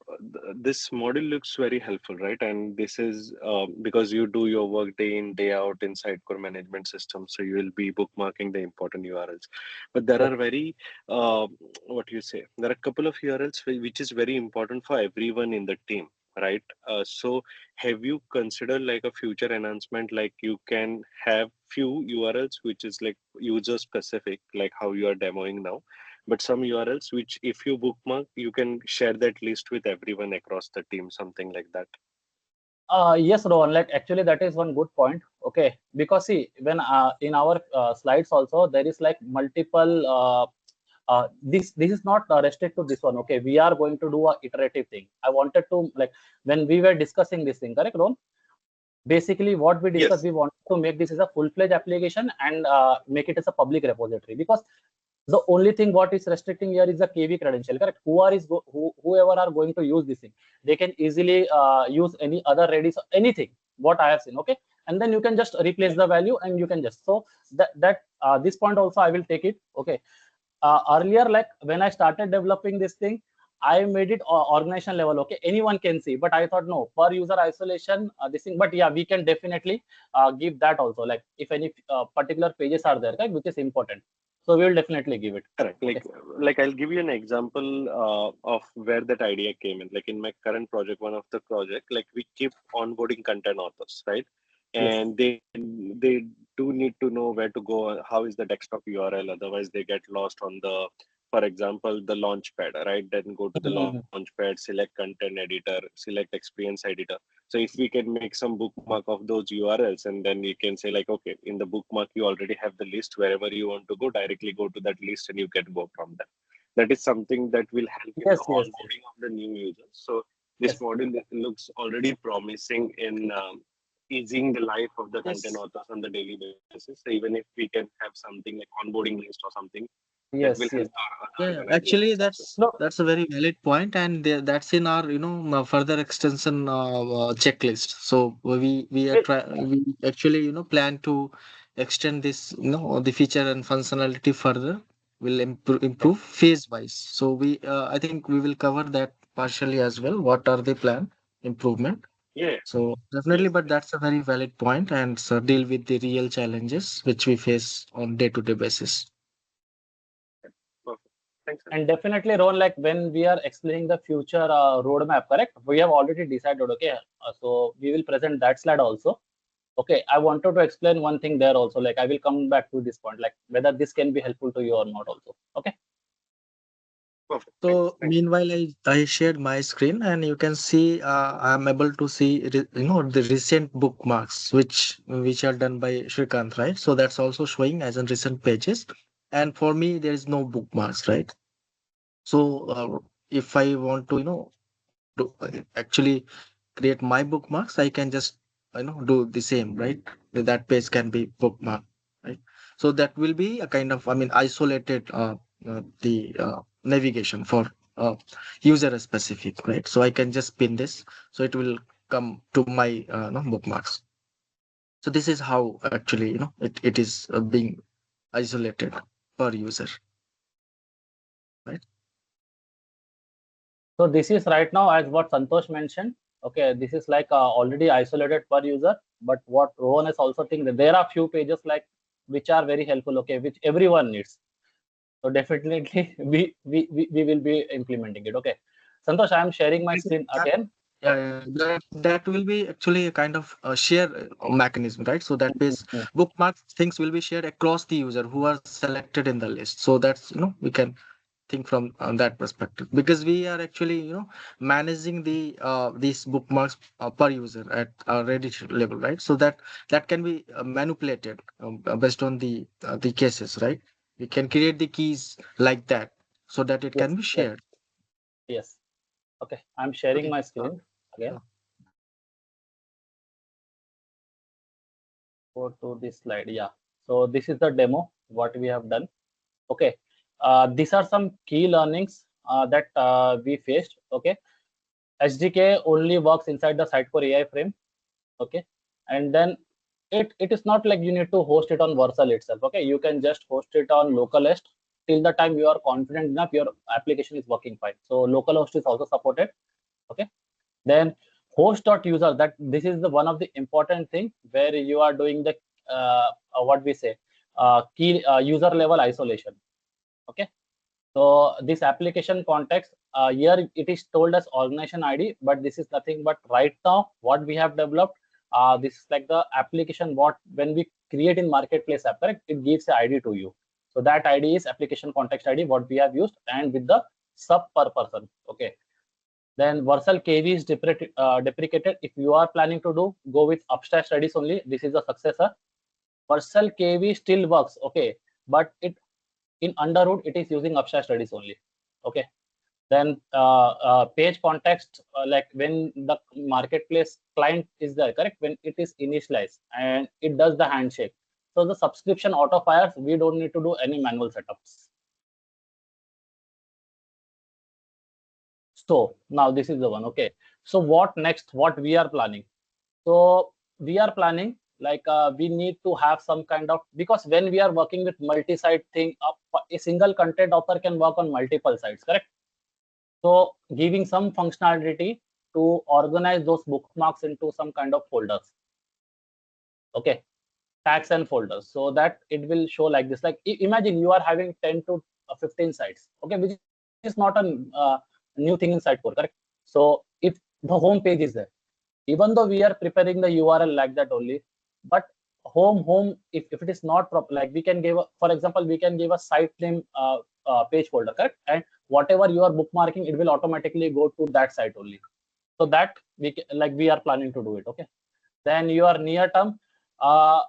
this model looks very helpful, right? And this is because you do your work day in, day out in Sitecore management system, so you will be bookmarking the important URLs. But there Yes. are very, uh, what you say, there are a couple of URLs which is very important for everyone in the team, right? So have you considered like a future enhancement, like you can have few URLs which is like user specific, like how you are demoing now, but some URLs which if you bookmark, you can share that list with everyone across the team, something like that. Yes, Rohan, like actually that is one good point. Okay, because see, when in our slides also there is like multiple. This is not restricted to this one. Okay, we are going to do a iterative thing. I wanted to, like, when we were discussing this thing, correct, Rohan? Basically what we discussed, Yes, we want to make this as a full-fledged application and make it as a public repository, because the only thing what is restricting here is the KV credential, correct? Whoever are going to use this thing, they can easily use any other Redis, anything what I have seen. Okay, and then you can just replace the value and you can just, so this point also I will take it. Okay, earlier, like when I started developing this thing, I made it organization level. Okay, anyone can see, but I thought no, per user isolation, this thing. But yeah, we can definitely give that also. Like if any particular pages are there, right, which is important, so we will definitely give it. correct. Okay. Like I'll give you an example of where that idea came in. Like in my current project, one of the project, like we keep onboarding content authors, right? Yes. And they do need to know where to go, how is the desktop URL, otherwise they get lost on the, for example, the launch pad, right? Then go to the launch Mhm. pad, select content editor, select experience editor. So if we can make some bookmark of those URLs, and then you can say like, okay, in the bookmark you already have the list, wherever you want to go, directly go to that list and you can go from there. That is something that will help in the Yes. Yes. Yes. onboarding of the new users. So this Yes. model looks already promising in easing the life of the content Yes. authors on the daily basis. So even if we can have something like onboarding list or something that will Yes. help Yes. our other Yeah, actually, organizations as well. No. that's a very valid point, and that's in our further extension checklist. So we are try we actually plan to extend this the feature and functionality further. Will improve phase wise. So we I think we will cover that partially as well. What are the plan improvement? Yeah. So Yes. definitely, but that's a very valid point, and so deal with the real challenges which we face on day-to-day basis. Perfect. Thanks. And definitely, Ron, like when we are explaining the future roadmap, correct? We have already decided, okay? So we will present that slide also. Okay, I wanted to explain one thing there also. Like I will come back to this point, like whether this can be helpful to you or not also. Okay. Perfect. Thanks. So Thanks. meanwhile, I shared my screen, and you can see I'm able to see the recent bookmarks which are done by Shrikant, right? So that's also showing as in recent pages. And for me, there is no bookmarks, right? So if I want to actually create my bookmarks, I can just do the same, right? That page can be bookmarked, right? So that will be a kind of, I mean, isolated the navigation for uh, user specific, right? So I can just pin this, so it will come to my bookmarks. So this is how actually it is being isolated per user, right? So this is right now as what Santosh mentioned. Okay, this is like already isolated per user. But what Rohan is also thinking that there are few pages like which are very helpful. Okay, which everyone needs. So definitely we will be implementing it. Okay, Santosh, I am sharing my screen again. Yeah, that will be actually a kind of a share mechanism, right? So that is Mm. bookmark things will be shared across the user who are selected in the list. So that's we can think from that perspective, because we are actually managing these bookmarks per user at a Reddit level, right? So that can be manipulated based on the cases, right? We can create the keys like that so that it can Yes, be right. shared. Yes. Okay, I'm sharing Okay. my screen again. Uh, Go to this slide. Yeah. So this is the demo what we have done. Okay. These are some key learnings that we faced. Okay. SDK only works inside the Sitecore AI frame. Okay. And then it is not like you need to host it on Vercel itself. Okay. You can just host it on localhost till the time you are confident enough your application is working fine. So localhost is also supported. Okay. Then host.user, that this is the one of the important thing where you are doing the what we say key user level isolation. Okay. So this application context here it is told as organization ID, but this is nothing but right now what we have developed. This is like the application what when we create in marketplace app, correct? It gives a ID to you. So that ID is application context ID what we have used and with the sub per person. Okay. Then Vercel KV is deprecated. If you are planning to go with abstract studies only, this is the successor. Vercel KV still works, okay, but it in underroot it is using abstract studies only, okay. Then page context, like when the marketplace client is there, correct? When it is initialized and it does the handshake. So the subscription auto fires, we don't need to do any manual setups. So now this is the one, okay. So what next? What we are planning? So we are planning like we need to have some kind of, because when we are working with multi-site thing, a single content author can work on multiple sites, correct? So giving some functionality to organize those bookmarks into some kind of folders, okay, tags and folders, so that it will show like this. Like imagine you are having 10 to 15 sites, okay, which is not a new thing in Sitecore, correct? So if the home page is there, even though we are preparing the URL like that only, but home if it is not proper, like we can give for example we can give a site name page folder, correct? And whatever you are bookmarking, it will automatically go to that site only. So that like we are planning to do it, okay. Then your near term, uh,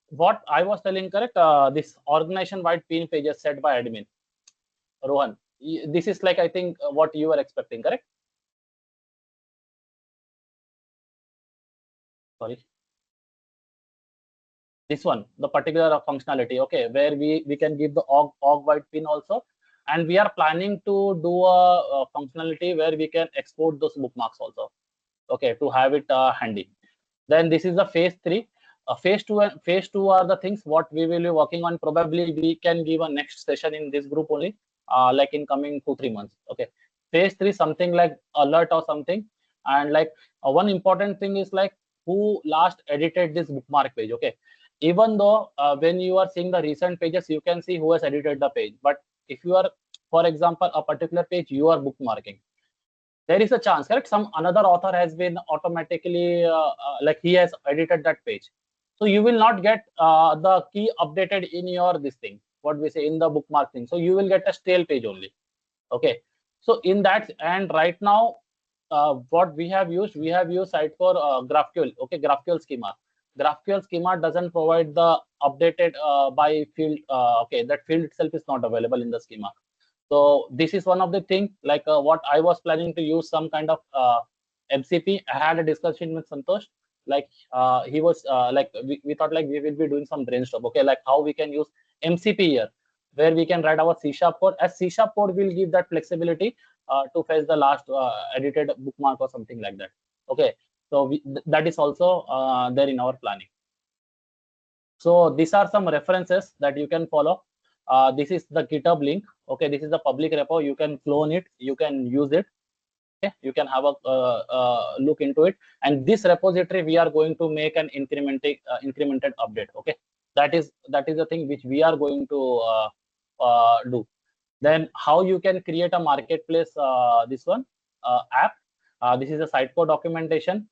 what I was telling, correct? This organization wide pin pages set by admin, Rohan. This is like I think what you were expecting, correct? Sorry, this one, the particular functionality, okay, where we can give the org wide pin also, and we are planning to do a functionality where we can export those bookmarks also, okay, to have it handy. Then this is the phase 3. Phase 2 are the things what we will be working on. Probably we can give a next session in this group only, like in coming 2-3 months, okay. Phase 3 something like alert or something. And like one important thing is like who last edited this bookmark page, okay. Even though when you are seeing the recent pages, you can see who has edited the page, but if you are, for example, a particular page you are bookmarking, there is a chance, correct, some another author has been automatically like he has edited that page. So you will not get the key updated in your this thing, what we say in the bookmark thing. So you will get a stale page only, okay. So in that, and right now what we have used site for GraphQL, okay. GraphQL schema doesn't provide the updated by field, okay, that field itself is not available in the schema. So this is one of the thing, like what I was planning to use some kind of MCP. I had a discussion with Santosh. Like he was like we thought like we will be doing some brainstorm. Okay, like how we can use MCP here, where we can write our C sharp code. As C sharp code will give that flexibility to fetch the last edited bookmark or something like that. Okay, so that is also there in our planning. So these are some references that you can follow. This is the GitHub link. Okay, this is the public repo. You can clone it. You can use it. Okay, you can have a look into it. And this repository, we are going to make an incremented update. Okay, that is the thing which we are going to do. Then how you can create a marketplace, this one app. This is a Sitecore documentation.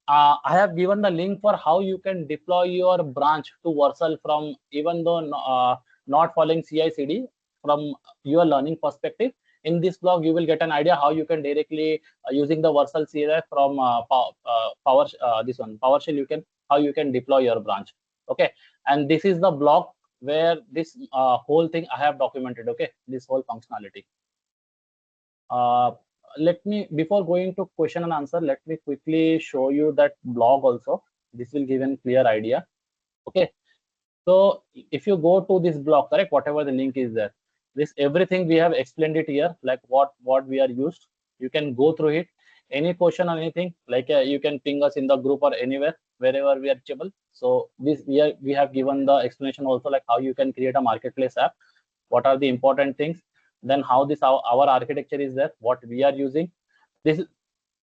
I have given the link for how you can deploy your branch to Vercel from, even though not following CI/CD, from your learning perspective. In this blog, you will get an idea how you can directly using the Vercel CLI from this one PowerShell. You can how you can deploy your branch. Okay, and this is the blog where this whole thing I have documented. Okay, this whole functionality. Uh, Let me, before going to question and answer, let me quickly show you that blog also. This will give a clear idea. Okay, so if you go to this blog, correct, whatever the link is there, this everything we have explained it here, like what we are used. You can go through it. Any question or anything, like you can ping us in the group or anywhere wherever we are reachable. So this we have given the explanation also, like how you can create a marketplace app, what are the important things, then how this our architecture is there, what we are using. this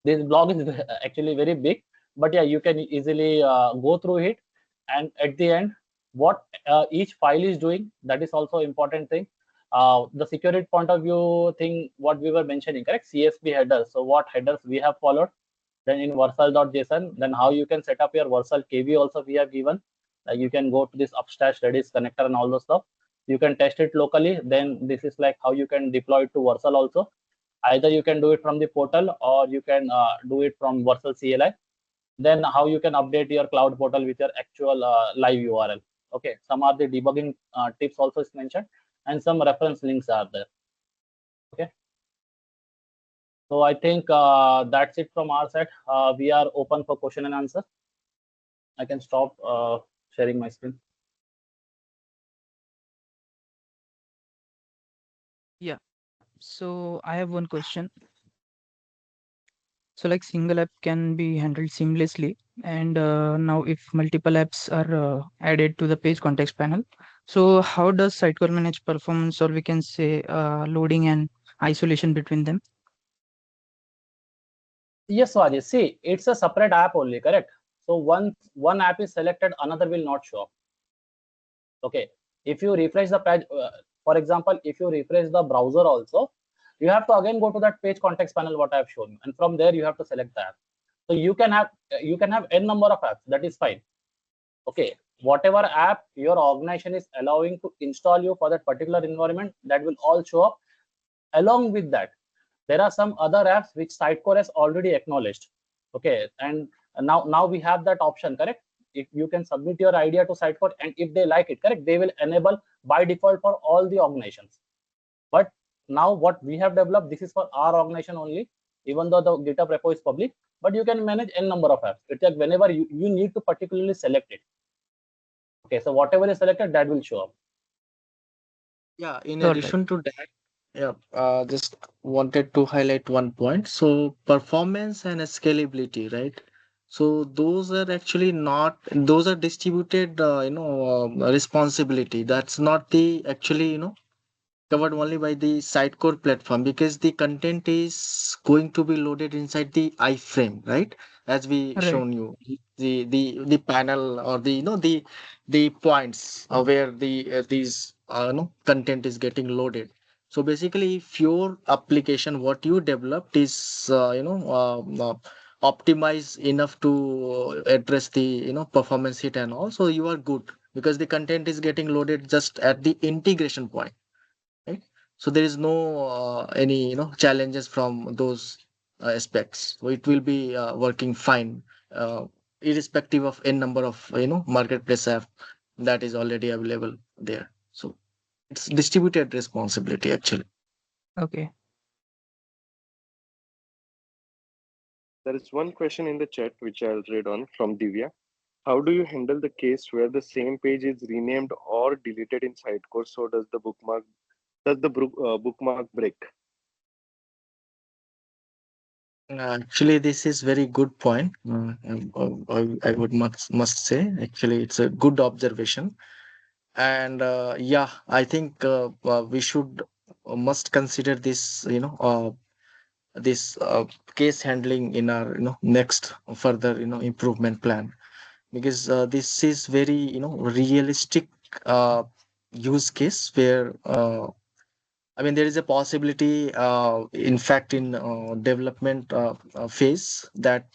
this blog is actually very big, but yeah, you can easily go through it. And at the end, what each file is doing, that is also important thing. The security point of view thing, what we were mentioning, correct, CSV headers. So what headers we have followed, then in Vercel.json, then how you can set up your Vercel KV also we have given. Like you can go to this Upstash, Redis connector and all those stuff. You can test it locally. Then this is like how you can deploy it to Vercel also. Either you can do it from the portal or you can do it from Vercel CLI. Then how you can update your cloud portal with your actual live URL. Okay, some are the debugging tips also is mentioned, and some reference links are there. Okay, so I think that's it from our side. We are open for question and answer. I can stop sharing my screen. Yeah. So I have one question. So like single app can be handled seamlessly, and now if multiple apps are added to the page context panel, so how does Sitecore manage performance, or we can say loading and isolation between them? Yes, Swaji. See, it's a separate app only, correct? So once one app is selected, another will not show up. Okay, if you refresh the page, for example, if you refresh the browser also, you have to again go to that page context panel what I have shown you, and from there you have to select the app. So you can have n number of apps. That is fine. Okay, whatever app your organization is allowing to install you for that particular environment, that will all show up. Along with that, there are some other apps which Sitecore has already acknowledged. Okay, and now we have that option, correct? If you can submit your idea to Sitecore, and if they like it, correct, they will enable by default for all the organizations. But now what we have developed, this is for our organization only, even though the GitHub repo is public, but you can manage n number of apps. It's like whenever you need to particularly select it. Okay, so whatever is selected, that will show up. Yeah, in All right. addition to that, yeah, just wanted to highlight one point. So performance and scalability, right? So those are actually not, those are distributed, responsibility. That's not the actually, covered only by the Sitecore platform, because the content is going to be loaded inside the iframe, right? As we Right. shown you, the panel, or the points where these content is getting loaded. So basically, if your application, what you developed is optimized enough to address the performance hit and all, so you are good, because the content is getting loaded just at the integration point, right? So there is no any challenges from those aspects. So it will be working fine, irrespective of n number of marketplace app that is already available there. So it's distributed responsibility actually. Okay. There is one question in the chat which I'll read on from Divya. How do you handle the case where the same page is renamed or deleted in Sitecore? So does the bookmark break? Actually, this is very good point. I would must say, actually, it's a good observation. And yeah, I think we should must consider this, this case handling in our, next further, improvement plan, because this is very, realistic uh, use case where I mean, there is a possibility, in fact, in development phase, that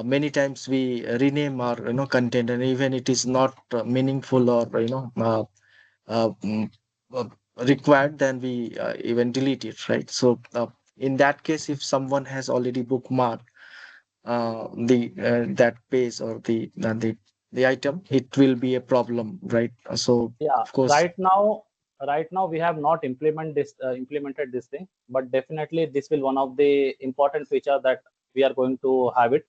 many times we rename our, content, and even it is not meaningful or, uh, mm, uh, required, then we even delete it, right? So, in that case, if someone has already bookmarked the that page or the item, it will be a problem, right? So, Yeah, of course, right now we have not implemented this thing, but definitely this will one of the important feature that we are going to have it.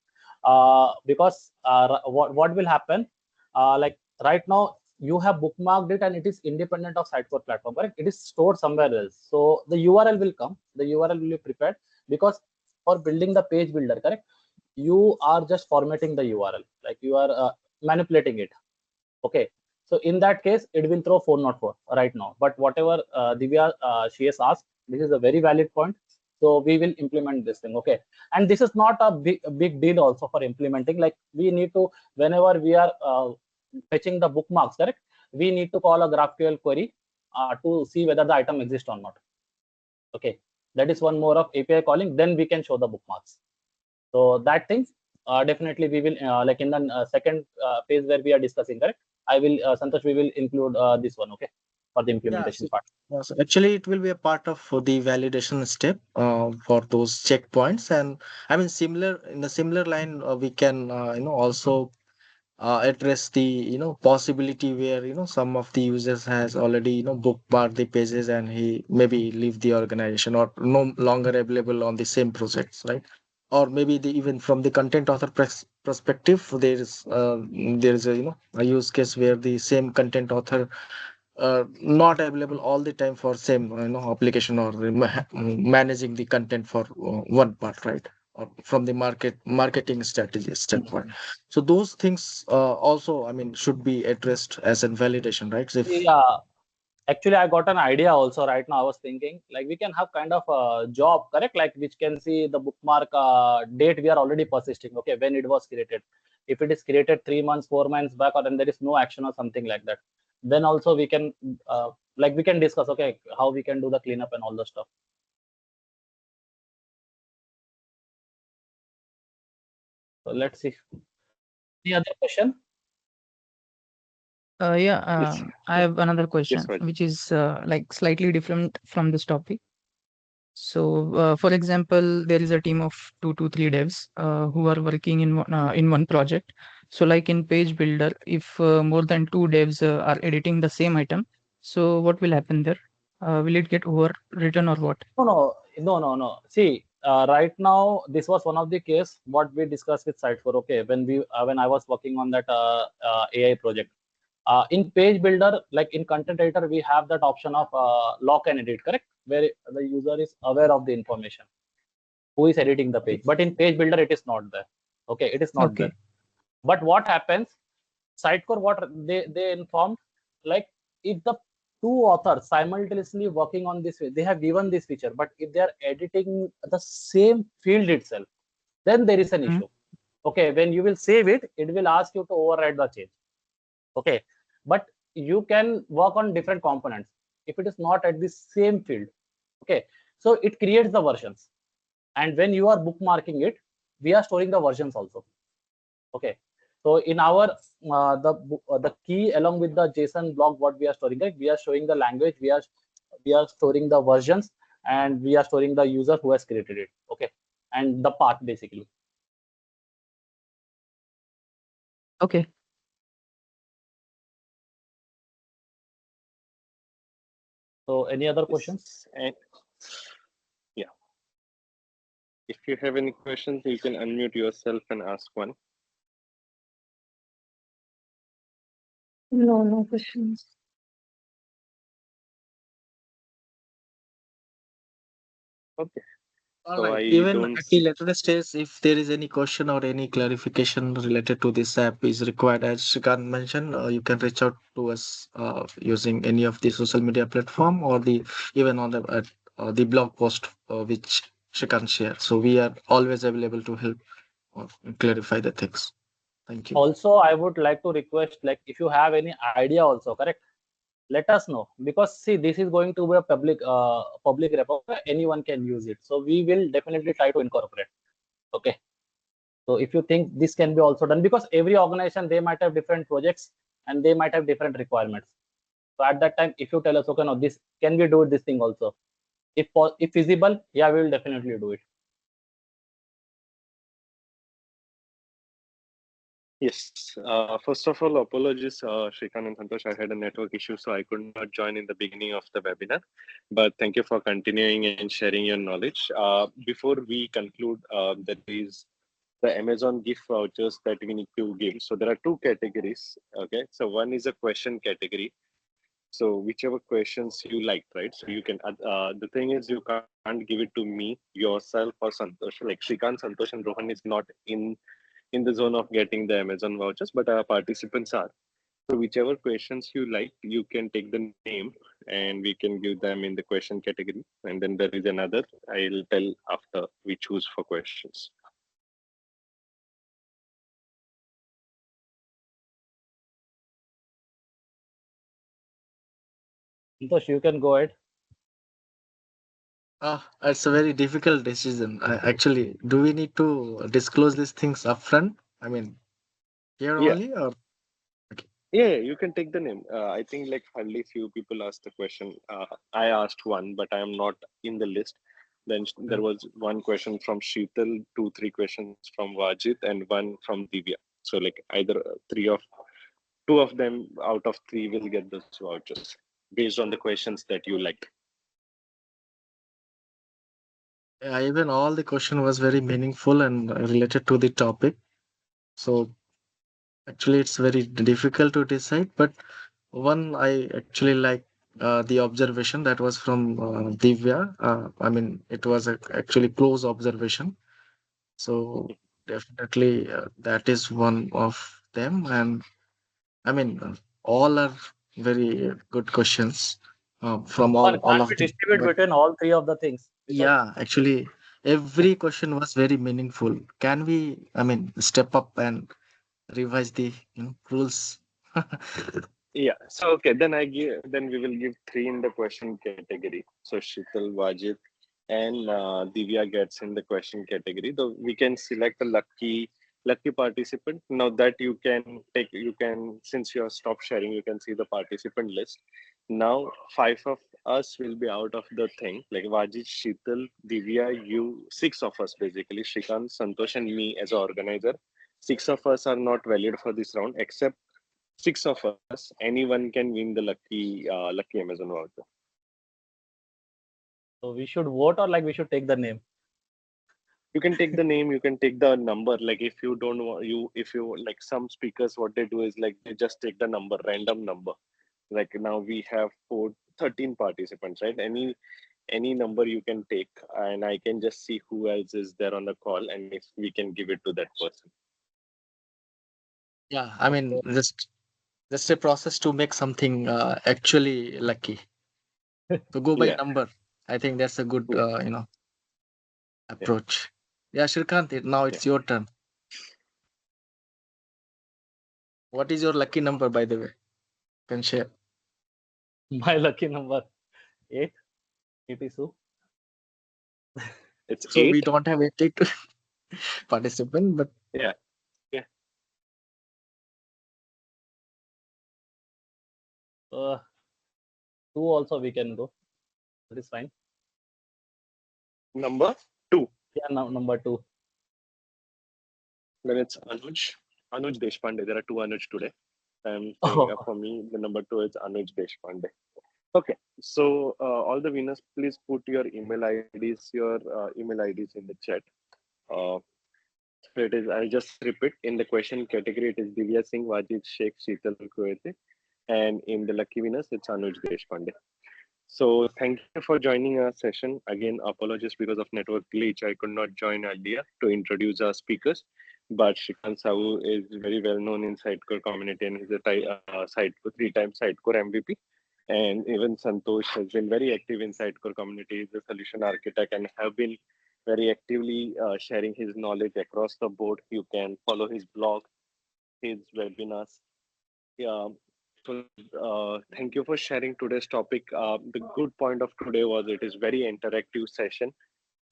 Because what will happen, like right now you have bookmarked it and it is independent of Sitecore platform, correct? It is stored somewhere else. So the URL will come, the URL will be prepared, because for building the page builder, correct? You are just formatting the URL, like you are manipulating it. Okay, so in that case it will throw 404 right now, but whatever Divya she has asked, this is a very valid point. So we will implement this thing. Okay, and this is not a big deal also for implementing. Like we need to, whenever we are fetching the bookmarks, correct, we need to call a GraphQL query to see whether the item exists or not. Okay, that is one more of API calling, then we can show the bookmarks. So that things definitely we will like in the second phase where we are discussing, correct? I will Santosh, we will include this one, okay, for the yeah. implementation part. So actually, it will be a part of the validation step for those checkpoints, and I mean, similar in a similar line, we can also address the possibility where some of the users has already bookmarked the pages and he maybe leave the organization or no longer available on the same projects, right? Or maybe even from the content author perspective, there is a a use case where the same content author not available all the time for same application, or managing the content for one part, right? Or from the marketing strategy standpoint. Mhm. So those things also, I mean, should be addressed as a validation, right? So if Yeah, actually I got an idea also right now. I was thinking like we can have kind of a job, correct, like which can see the bookmark date we are already persisting, okay, when it was created. If it is created 3 months 4 months back, or then there is no action or something like that, then also we can like we can discuss, okay, how we can do the cleanup and all the stuff. So let's see. Any other question? Yeah, Yes, I have another question, yes, Raj. which is like slightly different from this topic. So, for example, there is a team of 2 to 3 devs who are working in one project. So, like in Page Builder, if more than 2 devs are editing the same item, so what will happen there? Will it get overwritten or what? No, no, no, no, no. See, right now this was one of the case what we discussed with Site4. Okay, when I was working on that AI project. In Page Builder, like in Content Editor, we have that option of lock and edit, correct? Where the user is aware of the information who is editing the page. But in Page Builder, it is not there. Okay, it is not there. Okay. But what happens? Sitecore, what they informed, like if the two authors simultaneously working on this, they have given this feature, but if they are editing the same field itself, then there is an Mm. issue. Okay, when you will save it, it will ask you to override the change. Okay, but you can work on different components if it is not at the same field. Okay, so it creates the versions, and when you are bookmarking it, we are storing the versions also. Okay, so in our the key along with the JSON block, what we are storing, right? We are showing the language, we are storing the versions, and we are storing the user who has created it. Okay, and the path basically. Okay. So any other questions? Yes. Yeah. If you have any questions, you can unmute yourself and ask one. No, no questions. Okay. All So right. I Even don't at the see. later stage, if there is any question or any clarification related to this app is required, as Shrikant mentioned, you can reach out to us using any of the social media platform or the even on the blog post which Shrikant share. So we are always available to help clarify the things. Thank you. Also, I would like to request, like, if you have any idea also, correct, let us know, because see, this is going to be a public repo, anyone can use it, so we will definitely try to incorporate. Okay, so if you think this can be also done, because every organization, they might have different projects and they might have different requirements. So at that time, if you tell us, okay, no, this can we do this thing also, if feasible, yeah, we will definitely do it. Yes. First of all, apologies, Shrikant and Santosh. I had a network issue, so I could not join in the beginning of the webinar. But thank you for continuing and sharing your knowledge. Before we conclude, there is the Amazon gift vouchers that we need to give. So there are two categories. Okay. So one is a question category. So whichever questions you liked, right? So you can. The thing is, you can't give it to me, yourself, or Santosh. Like Shrikant, Santosh, and Rohan is not in the zone of getting the Amazon vouchers, but our participants are. So whichever questions you like, you can take the name and we can give them in the question category. And then there is another. I'll tell after we choose for questions. Santosh, you can go ahead. It's a very difficult decision. Actually, do we need to disclose these things upfront? I mean, here Yeah, only or okay. yeah, you can take the name. I think like hardly few people asked the question. I asked one, but I am not in the list. Then there was one question from Sheetal, two, three questions from Wajid, and one from Divya. So like either three of two of them out of three will get those vouchers based on the questions that you liked. Yeah, even all the question was very meaningful and related to the topic. So actually, it's very difficult to decide. But one I actually like the observation that was from Divya. I mean, it was actually close observation. So definitely that is one of them. And I mean, all are very good questions from Or all can't of we them. distribute But between all three of the things, because yeah, actually, every question was very meaningful. Can we, I mean, step up and revise the rules? Yeah. So okay, then I give then we will give three in the question category. So Shital, Wajid, and Divya gets in the question category. Though we can select a lucky participant. Now that you can since you have stopped sharing, you can see the participant list. Now five of us will be out of the thing. Like Wajid, Shital, Divya, you, six of us basically, Shrikant, Santosh, and me as an organizer. Six of us are not valid for this round except six of us, anyone can win the lucky Amazon voucher. so we should vote, or like we should take the name. You can take the name, you can take the number. Like if you don't want you if you like some speakers, what they do is like they just take the number, random number. Like now we have 13 participants, right? Any number you can take, and I can just see who else is there on the call, and if we can give it to that person. Yeah, I mean, Okay. just a process to make something actually lucky. So go by Yeah, number. I think that's a good, yeah, yeah, approach. Yeah, Shrikant, now yeah. it's your turn. What is your lucky number, by the way? Can share. My lucky number, 8. It is who? It's So we eight. don't have a tick participant, but Yeah, yeah. uh, 2 also we can go, that is fine. Number two. Yeah, now number 2. Then it's Anuj. Anuj Deshpande. There are two Anuj today. I'm saying Oh, for me, the number two is Anuj Deshpande. Okay, so all the winners, please put your email IDs in the chat. Uh, so it is. I'll just repeat. In the question category, it is Divya Singh, Wajid Sheikh, Sheetal Kuwaiti, and in the lucky winners, it's Anuj Deshpande. So thank you for joining our session. Again, apologies because of network glitch. I could not join earlier to introduce our speakers. But Shrikant Sahu is very well known in Sitecore community and he's a three-time Sitecore MVP. And even Santosh has been very active in Sitecore community. He's a solution architect and have been very actively sharing his knowledge across the board. You can follow his blog, his webinars. Yeah, it was. Thank you for sharing today's topic. The good point of today was it is very interactive session,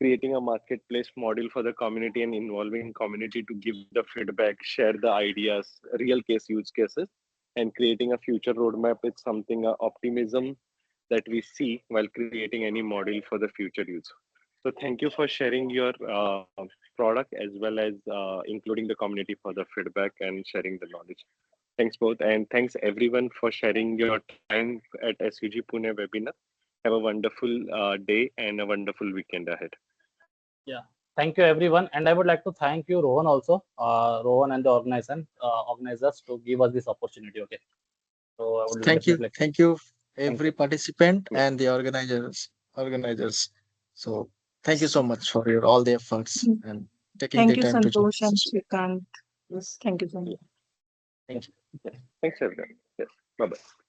creating a marketplace model for the community and involving community to give the feedback, share the ideas, real case use cases, and creating a future roadmap. It's something optimism that we see while creating any model for the future use. So thank you for sharing your product as well as including the community for the feedback and sharing the knowledge. Thanks both, and thanks everyone for sharing your time at SUG Pune webinar. Have a wonderful day and a wonderful weekend ahead. Yeah. Thank you, everyone. And I would like to thank you, Rohan, also, Rohan and the organizers to give us this opportunity. Okay. So I would Thank you. definitely Thank you, thank every you. participant Yeah. and the organizers. So thank you so much for your all the efforts Mm. and taking Thank the you, time to join Santosh and us. Shrikant. Yes, thank you so much. Yeah. Thank you. Yeah. Thanks everyone. Yes. Bye bye.